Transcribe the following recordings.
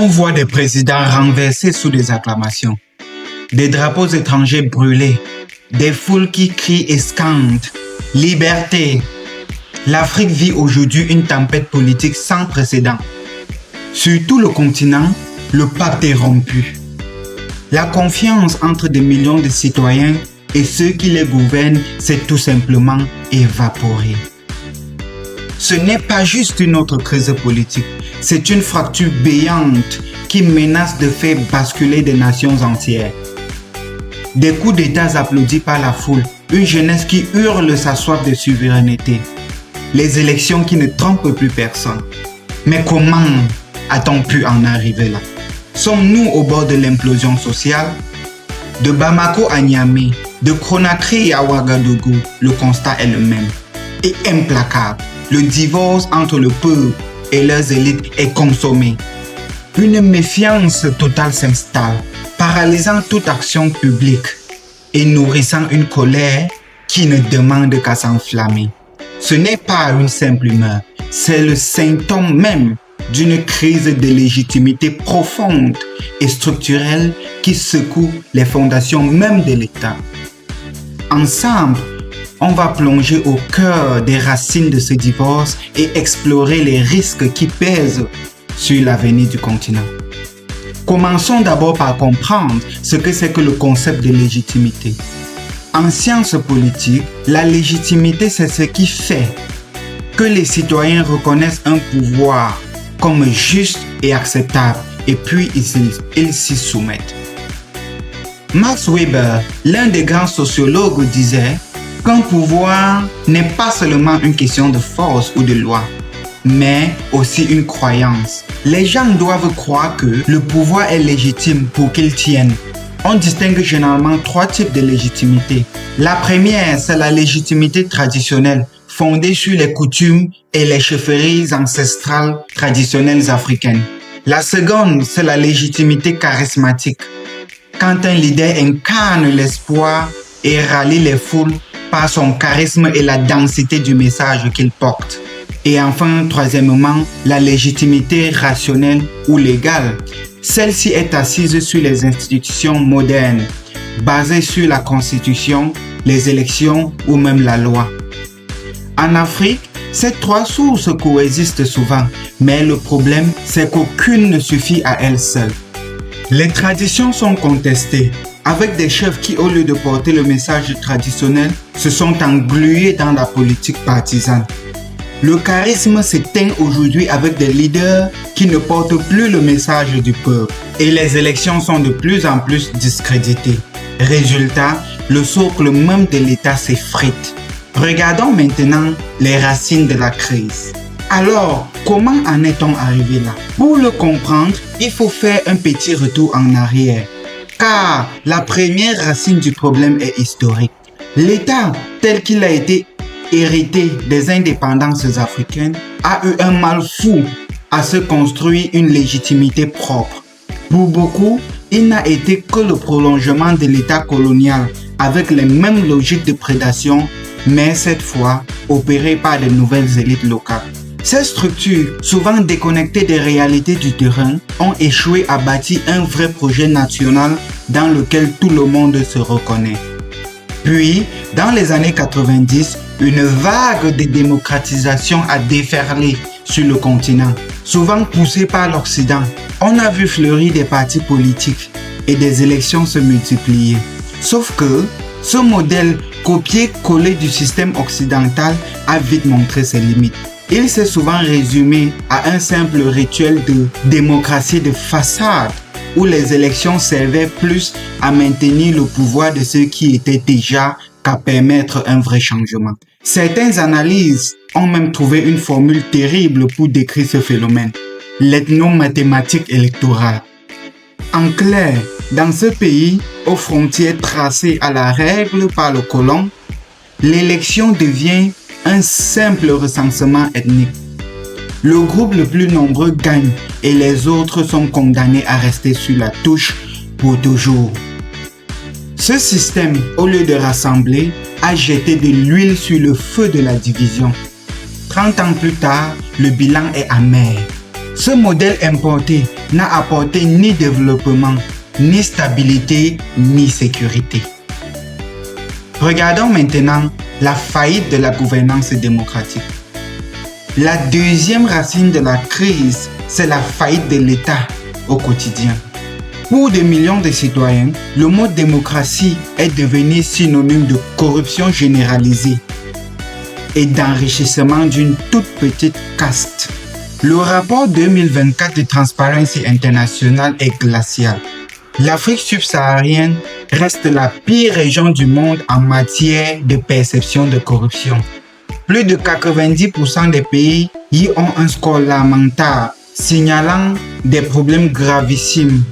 On voit des présidents renversés sous des acclamations, des drapeaux étrangers brûlés, des foules qui crient et scandent « Liberté ». L'Afrique vit aujourd'hui une tempête politique sans précédent. Sur tout le continent, le pacte est rompu. La confiance entre des millions de citoyens et ceux qui les gouvernent s'est tout simplement évaporée. Ce n'est pas juste une autre crise politique, c'est une fracture béante qui menace de faire basculer des nations entières. Des coups d'État applaudis par la foule, une jeunesse qui hurle sa soif de souveraineté, les élections qui ne trompent plus personne. Mais comment a-t-on pu en arriver là? Sommes-nous au bord de l'implosion sociale? De Bamako à Niamey, de Conakry à Ouagadougou, le constat est le même et implacable. Le divorce entre le peuple et leurs élites est consommé. Une méfiance totale s'installe, paralysant toute action publique et nourrissant une colère qui ne demande qu'à s'enflammer. Ce n'est pas une simple humeur, c'est le symptôme même d'une crise de légitimité profonde et structurelle qui secoue les fondations même de l'État. Ensemble, on va plonger au cœur des racines de ce divorce et explorer les risques qui pèsent sur l'avenir du continent. Commençons d'abord par comprendre ce que c'est que le concept de légitimité. En sciences politiques, la légitimité, c'est ce qui fait que les citoyens reconnaissent un pouvoir comme juste et acceptable et puis ils s'y soumettent. Max Weber, l'un des grands sociologues, disait qu'un pouvoir n'est pas seulement une question de force ou de loi, mais aussi une croyance. Les gens doivent croire que le pouvoir est légitime pour qu'il tienne. On distingue généralement 3 types de légitimité. La première, c'est la légitimité traditionnelle, fondée sur les coutumes et les chefferies ancestrales traditionnelles africaines. La seconde, c'est la légitimité charismatique, quand un leader incarne l'espoir et rallie les foules par son charisme et la densité du message qu'il porte. Et enfin, troisièmement, la légitimité rationnelle ou légale. Celle-ci est assise sur les institutions modernes, basée sur la constitution, les élections ou même la loi. En Afrique, ces 3 sources coexistent souvent, mais le problème, c'est qu'aucune ne suffit à elle seule. Les traditions sont contestées, avec des chefs qui, au lieu de porter le message traditionnel, se sont englués dans la politique partisane. Le charisme s'éteint aujourd'hui avec des leaders qui ne portent plus le message du peuple et les élections sont de plus en plus discréditées. Résultat, le socle même de l'État s'effrite. Regardons maintenant les racines de la crise. Alors, comment en est-on arrivé là? Pour le comprendre, il faut faire un petit retour en arrière. Car la première racine du problème est historique. L'État, tel qu'il a été hérité des indépendances africaines, a eu un mal fou à se construire une légitimité propre. Pour beaucoup, il n'a été que le prolongement de l'État colonial avec les mêmes logiques de prédation, mais cette fois opérées par de nouvelles élites locales. Ces structures, souvent déconnectées des réalités du terrain, ont échoué à bâtir un vrai projet national dans lequel tout le monde se reconnaît. Puis, dans les années 90, une vague de démocratisation a déferlé sur le continent, souvent poussée par l'Occident. On a vu fleurir des partis politiques et des élections se multiplier. Sauf que ce modèle copié-collé du système occidental a vite montré ses limites. Il s'est souvent résumé à un simple rituel de démocratie de façade où les élections servaient plus à maintenir le pouvoir de ceux qui étaient déjà qu'à permettre un vrai changement. Certaines analyses ont même trouvé une formule terrible pour décrire ce phénomène, l'ethnomathématique électorale. En clair, dans ce pays, aux frontières tracées à la règle par le colon, l'élection devient un simple recensement ethnique. Le groupe le plus nombreux gagne et les autres sont condamnés à rester sur la touche pour toujours. Ce système, au lieu de rassembler, a jeté de l'huile sur le feu de la division. 30 ans plus tard, le bilan est amer. Ce modèle importé n'a apporté ni développement, ni stabilité, ni sécurité. Regardons maintenant la faillite de la gouvernance démocratique. La deuxième racine de la crise, c'est la faillite de l'État au quotidien. Pour des millions de citoyens, le mot démocratie est devenu synonyme de corruption généralisée et d'enrichissement d'une toute petite caste. Le rapport 2024 de Transparency International est glacial. L'Afrique subsaharienne reste la pire région du monde en matière de perception de corruption. Plus de 90% des pays y ont un score lamentable, signalant des problèmes gravissimes.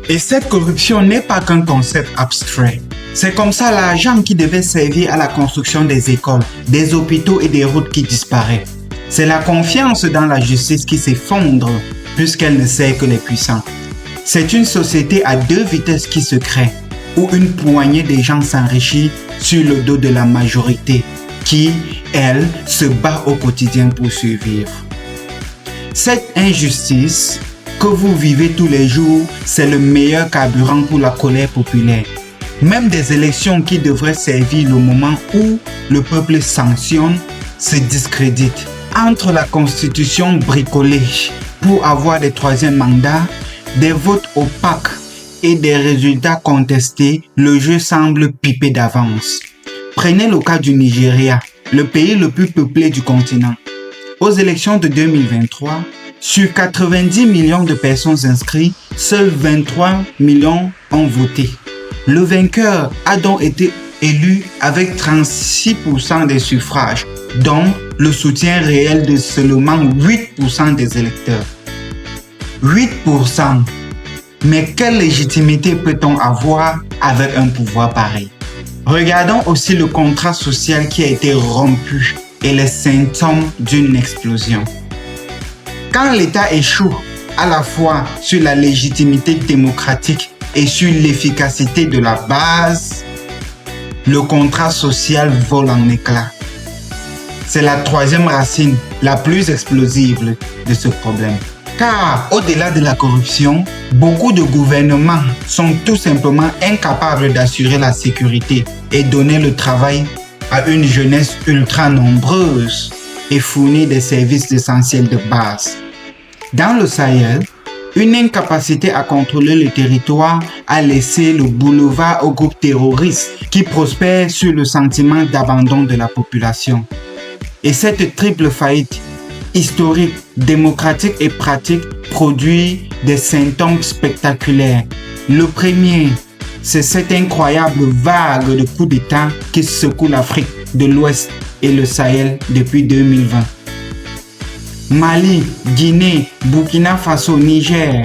Et cette corruption n'est pas qu'un concept abstrait. C'est comme ça l'argent qui devait servir à la construction des écoles, des hôpitaux et des routes qui disparaît. C'est la confiance dans la justice qui s'effondre puisqu'elle ne sert que les puissants. C'est une société à deux vitesses qui se crée, où une poignée de gens s'enrichit sur le dos de la majorité, qui, elle, se bat au quotidien pour survivre. Cette injustice que vous vivez tous les jours, c'est le meilleur carburant pour la colère populaire. Même des élections qui devraient servir le moment où le peuple sanctionne se discréditent. Entre la constitution bricolée pour avoir des troisièmes mandats, des votes opaques et des résultats contestés, le jeu semble piper d'avance. Prenez le cas du Nigeria, le pays le plus peuplé du continent. Aux élections de 2023, sur 90 millions de personnes inscrites, seuls 23 millions ont voté. Le vainqueur a donc été élu avec 36% des suffrages, dont le soutien réel de seulement 8% des électeurs. 8%. Mais quelle légitimité peut-on avoir avec un pouvoir pareil? Regardons aussi le contrat social qui a été rompu et les symptômes d'une explosion. Quand l'État échoue à la fois sur la légitimité démocratique et sur l'efficacité de la base, le contrat social vole en éclats. C'est la troisième racine la plus explosive de ce problème. Car au-delà de la corruption, beaucoup de gouvernements sont tout simplement incapables d'assurer la sécurité et donner le travail à une jeunesse ultra nombreuse et fournir des services essentiels de base. Dans le Sahel, une incapacité à contrôler le territoire a laissé le boulevard aux groupes terroristes qui prospèrent sur le sentiment d'abandon de la population. Et cette triple faillite historique, démocratique et pratique produit des symptômes spectaculaires. Le premier, c'est cette incroyable vague de coups d'État qui secoue l'Afrique de l'Ouest et le Sahel depuis 2020. Mali, Guinée, Burkina Faso, Niger.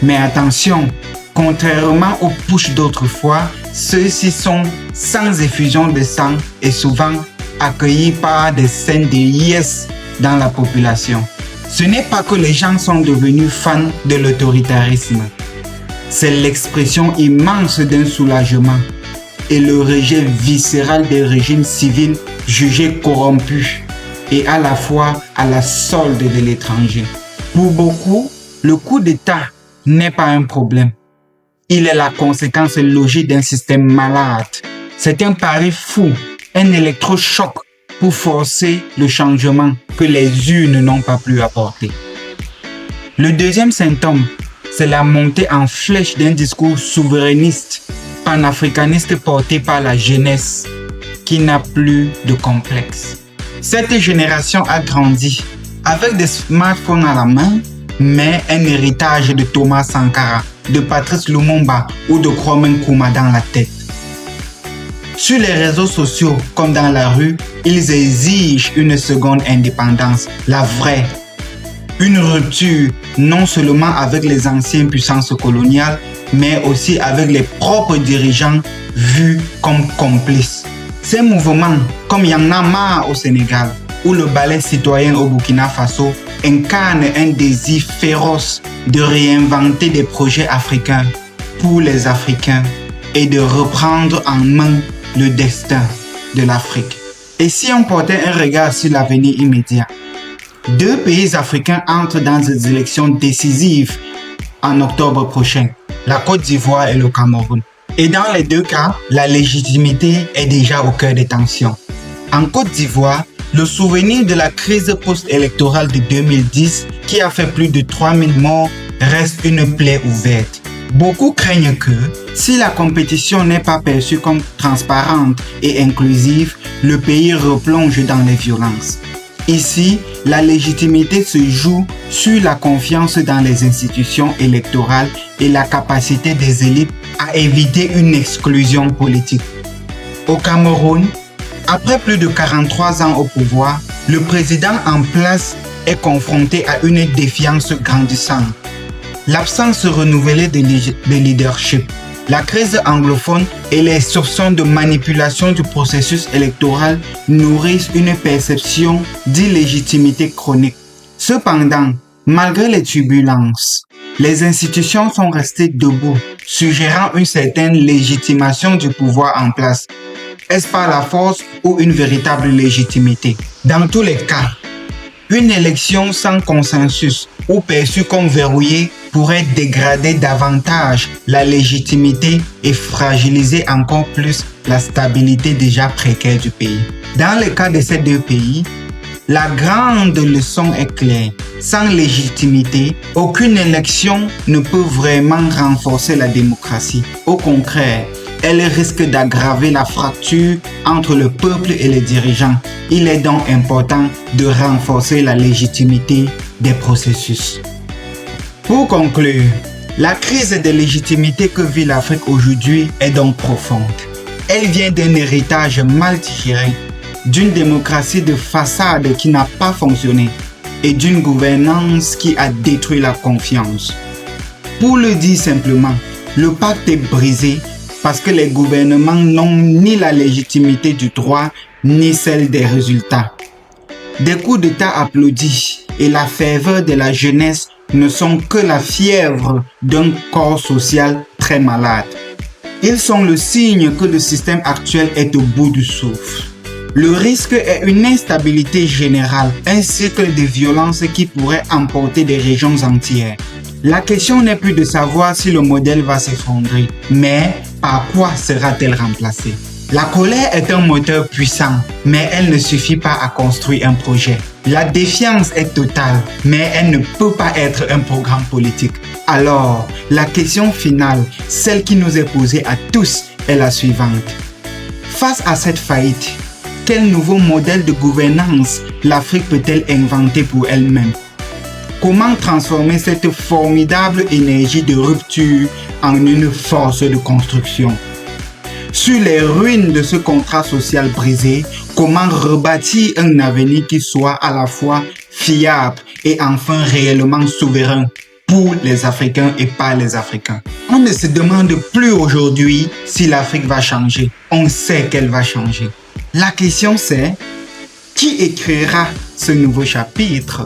Mais attention, contrairement aux putschs d'autrefois, ceux-ci sont sans effusion de sang et souvent accueillis par des scènes de liesse dans la population. Ce n'est pas que les gens sont devenus fans de l'autoritarisme. C'est l'expression immense d'un soulagement et le rejet viscéral des régimes civils jugés corrompus et à la fois à la solde de l'étranger. Pour beaucoup, le coup d'État n'est pas un problème. Il est la conséquence logique d'un système malade. C'est un pari fou, un électrochoc pour forcer le changement que les urnes n'ont pas pu apporter. Le deuxième symptôme, c'est la montée en flèche d'un discours souverainiste, panafricaniste porté par la jeunesse qui n'a plus de complexe. Cette génération a grandi avec des smartphones à la main, mais un héritage de Thomas Sankara, de Patrice Lumumba ou de Kwame Nkrumah dans la tête. Sur les réseaux sociaux comme dans la rue, ils exigent une seconde indépendance, la vraie. Une rupture non seulement avec les anciennes puissances coloniales, mais aussi avec les propres dirigeants vus comme complices. Ces mouvements, comme Y'en a marre au Sénégal ou le ballet citoyen au Burkina Faso, incarnent un désir féroce de réinventer des projets africains pour les Africains et de reprendre en main le destin de l'Afrique. Et si on portait un regard sur l'avenir immédiat, deux pays africains entrent dans des élections décisives en octobre prochain, la Côte d'Ivoire et le Cameroun. Et dans les deux cas, la légitimité est déjà au cœur des tensions. En Côte d'Ivoire, le souvenir de la crise post-électorale de 2010 qui a fait plus de 3000 morts reste une plaie ouverte. Beaucoup craignent que, si la compétition n'est pas perçue comme transparente et inclusive, le pays replonge dans les violences. Ici, la légitimité se joue sur la confiance dans les institutions électorales et la capacité des élites à éviter une exclusion politique. Au Cameroun, après plus de 43 ans au pouvoir, le président en place est confronté à une défiance grandissante. L'absence renouvelée de leadership, la crise anglophone et les soupçons de manipulation du processus électoral nourrissent une perception d'illégitimité chronique. Cependant, malgré les turbulences, les institutions sont restées debout, suggérant une certaine légitimation du pouvoir en place. Est-ce par la force ou une véritable légitimité? Dans tous les cas, une élection sans consensus ou perçue comme verrouillée pourrait dégrader davantage la légitimité et fragiliser encore plus la stabilité déjà précaire du pays. Dans le cas de ces deux pays, la grande leçon est claire. Sans légitimité, aucune élection ne peut vraiment renforcer la démocratie. Au contraire, elle risque d'aggraver la fracture entre le peuple et les dirigeants. Il est donc important de renforcer la légitimité des processus. Pour conclure, la crise de légitimité que vit l'Afrique aujourd'hui est donc profonde. Elle vient d'un héritage mal digéré, d'une démocratie de façade qui n'a pas fonctionné et d'une gouvernance qui a détruit la confiance. Pour le dire simplement, le pacte est brisé parce que les gouvernements n'ont ni la légitimité du droit ni celle des résultats. Des coups d'État applaudis et la ferveur de la jeunesse ne sont que la fièvre d'un corps social très malade. Ils sont le signe que le système actuel est au bout du souffle. Le risque est une instabilité générale, un cycle de violence qui pourrait emporter des régions entières. La question n'est plus de savoir si le modèle va s'effondrer, mais par quoi sera-t-elle remplacée? La colère est un moteur puissant, mais elle ne suffit pas à construire un projet. La défiance est totale, mais elle ne peut pas être un programme politique. Alors, la question finale, celle qui nous est posée à tous, est la suivante. Face à cette faillite, quel nouveau modèle de gouvernance l'Afrique peut-elle inventer pour elle-même? Comment transformer cette formidable énergie de rupture en une force de construction? Sur les ruines de ce contrat social brisé, comment rebâtir un avenir qui soit à la fois fiable et enfin réellement souverain pour les Africains et par les Africains? On ne se demande plus aujourd'hui si l'Afrique va changer. On sait qu'elle va changer. La question c'est, qui écrira ce nouveau chapitre?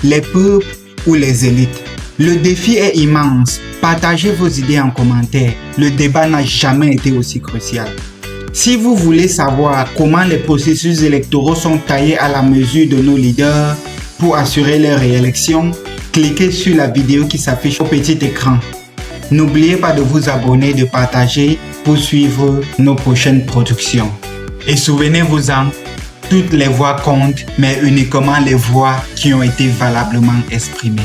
Les peuples ou les élites? Le défi est immense. Partagez vos idées en commentaire. Le débat n'a jamais été aussi crucial. Si vous voulez savoir comment les processus électoraux sont taillés à la mesure de nos leaders pour assurer leur réélection, cliquez sur la vidéo qui s'affiche au petit écran. N'oubliez pas de vous abonner et de partager pour suivre nos prochaines productions. Et souvenez-vous-en, toutes les voix comptent, mais uniquement les voix qui ont été valablement exprimées.